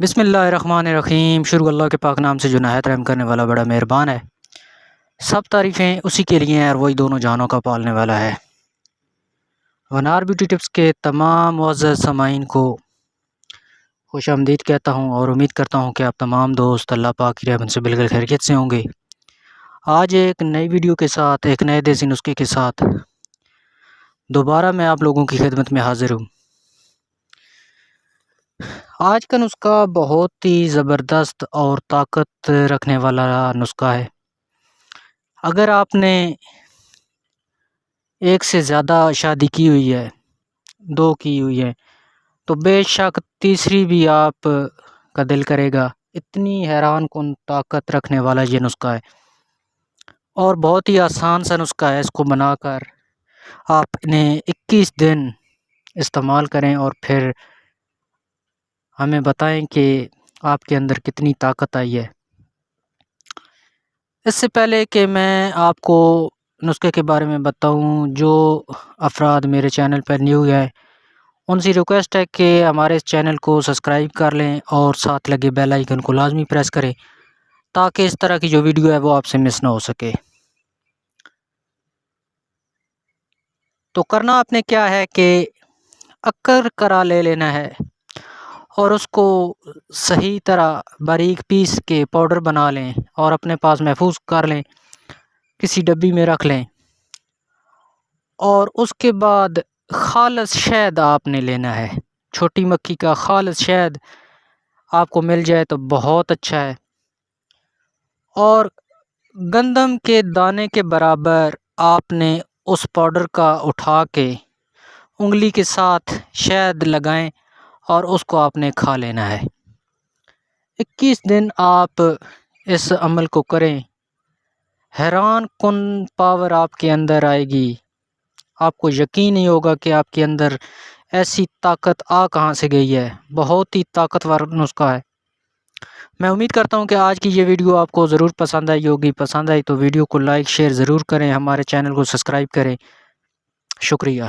بسم اللہ الرحمن الرحیم۔ شروع اللہ کے پاک نام سے جو نہایت رحم کرنے والا بڑا مہربان ہے۔ سب تعریفیں اسی کے لیے ہیں اور وہی دونوں جہانوں کا پالنے والا ہے۔ ونار بیوٹی ٹپس کے تمام معزز سامعین کو خوش آمدید کہتا ہوں اور امید کرتا ہوں کہ آپ تمام دوست اللہ پاک کی رحمت سے بالکل خیریت سے ہوں گے۔ آج ایک نئی ویڈیو کے ساتھ، ایک نئے دیسی نسخے کے ساتھ دوبارہ میں آپ لوگوں کی خدمت میں حاضر ہوں۔ آج کا نسخہ بہت ہی زبردست اور طاقت رکھنے والا نسخہ ہے۔ اگر آپ نے ایک سے زیادہ شادی کی ہوئی ہے، 2 کی ہوئی ہے، تو بے شک تیسری بھی آپ کا دل کرے گا۔ اتنی حیران کن طاقت رکھنے والا یہ نسخہ ہے اور بہت ہی آسان سا نسخہ ہے۔ اس کو بنا کر آپ انہیں 21 دن استعمال کریں اور پھر ہمیں بتائیں کہ آپ کے اندر کتنی طاقت آئی ہے۔ اس سے پہلے کہ میں آپ کو نسخے کے بارے میں بتاؤں، جو افراد میرے چینل پر نیو ہے ان سے ریکویسٹ ہے کہ ہمارے اس چینل کو سبسکرائب کر لیں اور ساتھ لگے بیل آئیکن کو لازمی پریس کریں تاکہ اس طرح کی جو ویڈیو ہے وہ آپ سے مس نہ ہو سکے۔ تو کرنا آپ نے کیا ہے کہ اکر کرا لے لینا ہے اور اس کو صحیح طرح باریک پیس کے پاؤڈر بنا لیں اور اپنے پاس محفوظ کر لیں، کسی ڈبی میں رکھ لیں۔ اور اس کے بعد خالص شہد آپ نے لینا ہے، چھوٹی مکھی کا خالص شہد آپ کو مل جائے تو بہت اچھا ہے، اور گندم کے دانے کے برابر آپ نے اس پاؤڈر کا اٹھا کے انگلی کے ساتھ شہد لگائیں اور اس کو آپ نے کھا لینا ہے۔ 21 دن آپ اس عمل کو کریں، حیران کن پاور آپ کے اندر آئے گی۔ آپ کو یقین نہیں ہوگا کہ آپ کے اندر ایسی طاقت کہاں سے گئی ہے۔ بہت ہی طاقتور نسخہ ہے۔ میں امید کرتا ہوں کہ آج کی یہ ویڈیو آپ کو ضرور پسند آئی ہوگی۔ پسند آئی تو ویڈیو کو لائک شیئر ضرور کریں، ہمارے چینل کو سبسکرائب کریں۔ شکریہ۔